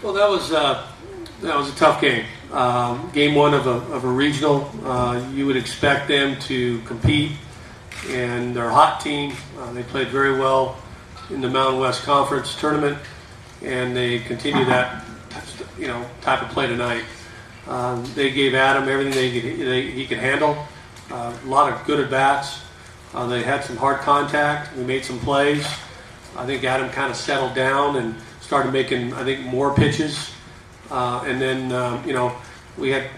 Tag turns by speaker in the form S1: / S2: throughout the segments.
S1: Well, that was a tough game. Game one of a regional. You would expect them to compete, and they're a hot team. They played very well in the Mountain West Conference tournament, and they continue that type of play tonight. They gave Adam everything he could handle. A lot of good at bats. They had some hard contact. We made some plays. I think Adam kind of settled down and started making, I think, more pitches. And then, we had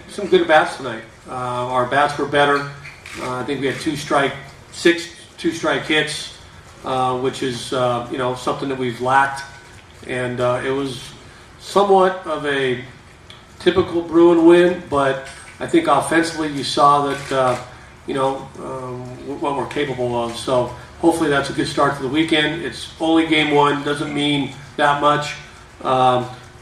S1: some good at bats tonight. Our bats were better. I think we had six two-strike hits, which is, something that we've lacked. And it was somewhat of a typical Bruin win, but I think offensively you saw that, what we're capable of. So hopefully that's a good start to the weekend. It's only game one, doesn't mean that much.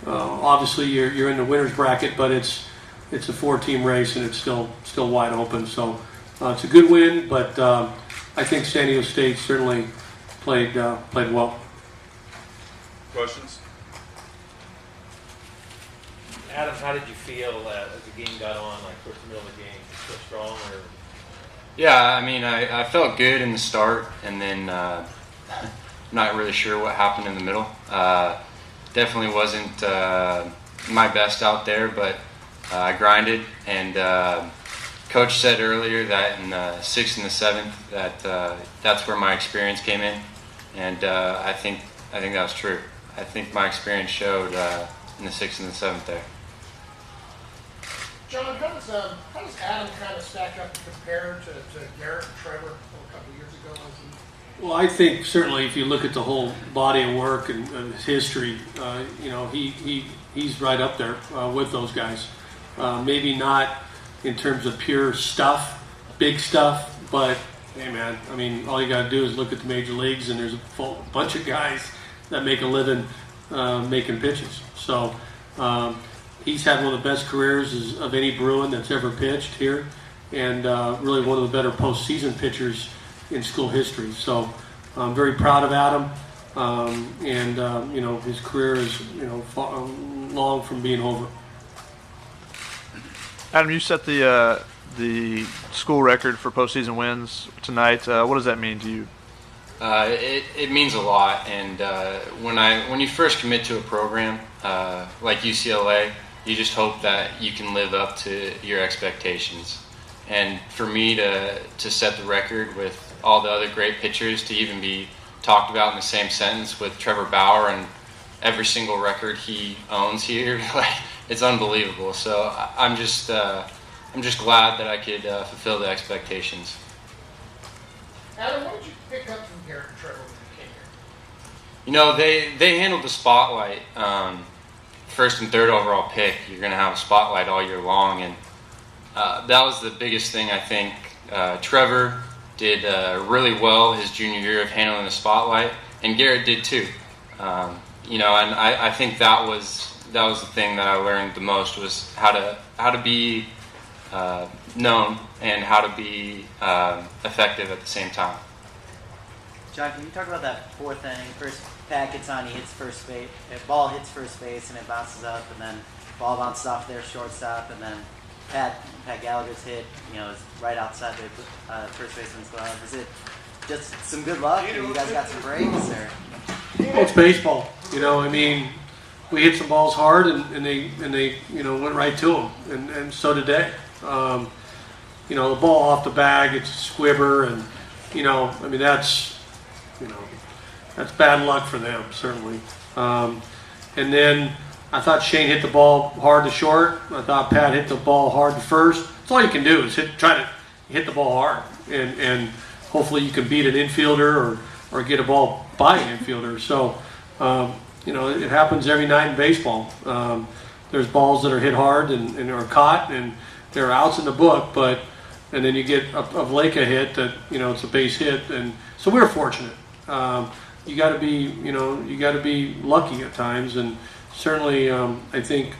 S1: Obviously you're in the winner's bracket, but it's a 4-team race and it's still wide open. So it's a good win, but I think San Diego State certainly played well.
S2: Questions?
S3: Adam, how did you feel as the game got on, like towards the middle of the game? Did you feel strong? Or?
S4: Yeah, I mean, I felt good in the start, and then not really sure what happened in the middle. Definitely wasn't my best out there, but I grinded. And Coach said earlier that in the 6th and the 7th that's where my experience came in, and I think that was true. I think my experience showed in the 6th and the 7th there.
S5: John, how does Adam kind of stack up compared to Garrett and Trevor a couple of years ago?
S1: Well, I think certainly if you look at the whole body of work and his history, he's right up there with those guys. Maybe not in terms of pure stuff, big stuff, but hey man, I mean, all you got to do is look at the major leagues, and there's a bunch of guys that make a living making pitches. So he's had one of the best careers of any Bruin that's ever pitched here, and really one of the better postseason pitchers in school history. So I'm very proud of Adam, and his career is long from being over.
S6: Adam, you set the school record for postseason wins tonight. What does that mean to you?
S4: It means a lot, and when you first commit to a program like UCLA, you just hope that you can live up to your expectations. And for me to set the record with all the other great pitchers, to even be talked about in the same sentence with Trevor Bauer and every single record he owns here, like, it's unbelievable. So I'm just glad that I could fulfill the expectations.
S5: Adam, what did you pick up from Garrett and Trevor when you came here?
S4: They handled the spotlight. First and third overall pick, you're going to have a spotlight all year long, and that was the biggest thing. I think Trevor did really well his junior year of handling the spotlight, and Garrett did too. And I think that was the thing that I learned the most, was how to be known and how to be effective at the same time.
S7: John, can you talk about that fourth inning? First, Pat gets on, he hits first base. Ball hits first base, and it bounces up, and then ball bounces off their shortstop, and then Pat Gallagher's hit, is right outside the first baseman's glove. Is it just some good luck, or you guys got some breaks, or?
S1: Well, it's baseball. We hit some balls hard, and they went right to them, and so did they. The ball off the bag, it's a squibber, and that's bad luck for them, certainly. And then I thought Shane hit the ball hard to short. I thought Pat hit the ball hard to first. That's all you can do, is try to hit the ball hard, and hopefully you can beat an infielder or get a ball by an infielder. So it happens every night in baseball. There's balls that are hit hard and are caught, and there are outs in the book, and then you get a Vlaka hit that it's a base hit, and so we're fortunate. You got to be lucky at times, and certainly I think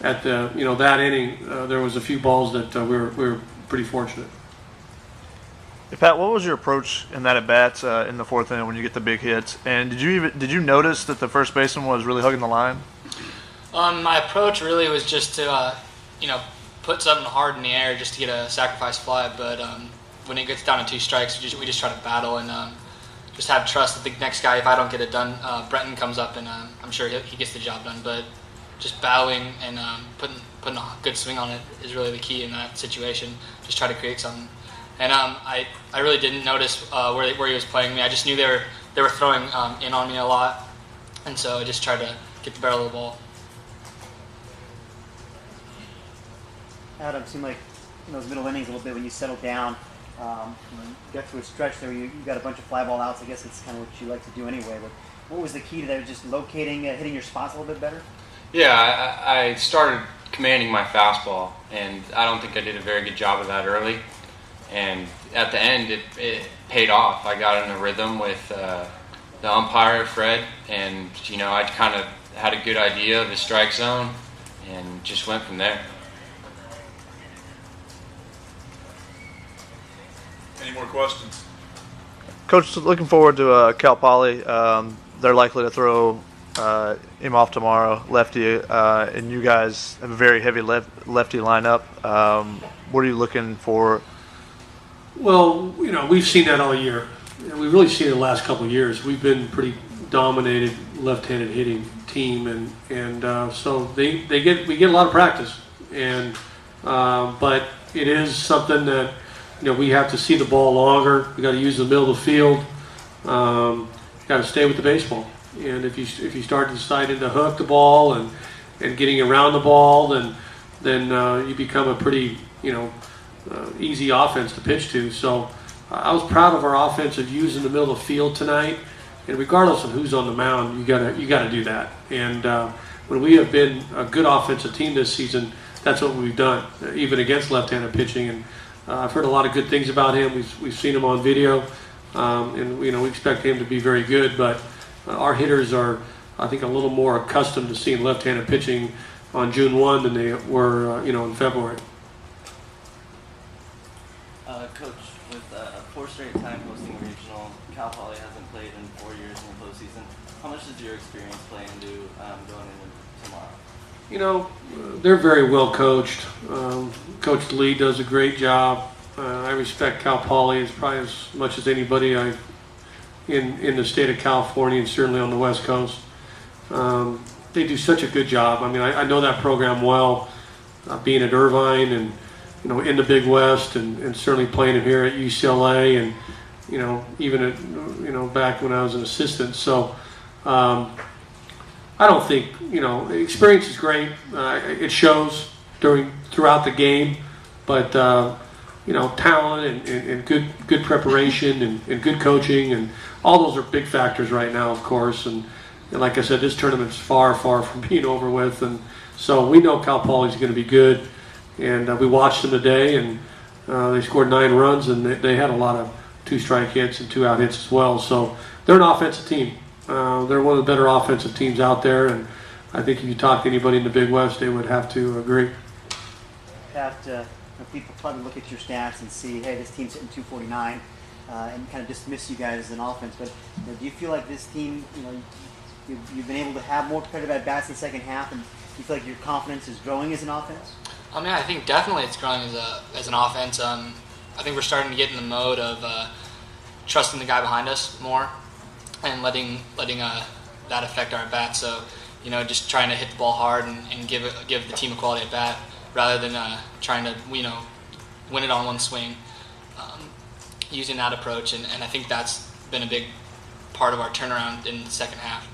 S1: at that inning there was a few balls that we were pretty fortunate.
S6: Hey, Pat, what was your approach in that at bat in the fourth inning when you get the big hits? And did you notice that the first baseman was really hugging the line?
S8: My approach really was just to, put something hard in the air just to get a sacrifice fly. But when it gets down to 2 strikes, we just try to battle and just have trust that the next guy, if I don't get it done, Brenton comes up and I'm sure he gets the job done. But just battling and putting a good swing on it is really the key in that situation. Just try to create something. And I really didn't notice where he was playing me. I just knew they were throwing in on me a lot, and so I just tried to get the barrel of the ball.
S9: Adam, seemed like in those middle innings a little bit when you settled down, you got to a stretch there where you got a bunch of fly ball outs. I guess it's kind of what you like to do anyway. But what was the key to that? Just locating, hitting your spots a little bit better?
S4: Yeah, I started commanding my fastball, and I don't think I did a very good job of that early. And at the end, it paid off. I got in a rhythm with the umpire, Fred, and I kind of had a good idea of the strike zone, and just went from there.
S2: Any more questions?
S6: Coach, looking forward to Cal Poly. They're likely to throw him off tomorrow, lefty, and you guys have a very heavy lefty lineup. What are you looking for?
S1: Well, we've seen that all year. We've really seen it the last couple of years. We've been pretty dominated left-handed hitting team, and so we get a lot of practice. And but it is something that we have to see the ball longer. We got to use the middle of the field. Got to stay with the baseball. And if you start deciding to hook the ball and getting around the ball, then you become a pretty easy offense to pitch to. So I was proud of our offense of using the middle of the field tonight. And regardless of who's on the mound, you gotta do that. And when we have been a good offensive team this season, that's what we've done, even against left-handed pitching. And I've heard a lot of good things about him. We've seen him on video, and we expect him to be very good. But our hitters are, I think, a little more accustomed to seeing left-handed pitching on June 1 than they were, in February.
S10: Coach, with 4 straight time hosting a regional, Cal Poly hasn't played in 4 years in the postseason. How much does your experience play into going into tomorrow?
S1: They're very well coached. Coach Lee does a great job. I respect Cal Poly as probably as much as anybody in the state of California and certainly on the West Coast. They do such a good job. I mean, I know that program well, being at Irvine and in the Big West and certainly playing it here at UCLA and even at back when I was an assistant. So I don't think experience is great. It shows throughout the game, but talent and good preparation and good coaching and all those are big factors right now, of course. And like I said, this tournament's far from being over with, and so we know Cal Poly's going to be good. And we watched them today, and they scored 9 runs, and they had a lot of 2-strike hits and 2-out hits as well. So they're an offensive team. They're one of the better offensive teams out there, and I think if you talk to anybody in the Big West, they would have to agree.
S9: Pat, people probably look at your stats and see, hey, this team's hitting 249, and kind of dismiss you guys as an offense. But do you feel like this team, you've been able to have more competitive at-bats in the second half, and you feel like your confidence is growing as an offense?
S8: I mean, I think definitely it's growing as an offense. I think we're starting to get in the mode of trusting the guy behind us more and letting that affect our at bat. So, just trying to hit the ball hard and give the team a quality at bat rather than trying to win it on one swing. Using that approach, and I think that's been a big part of our turnaround in the second half.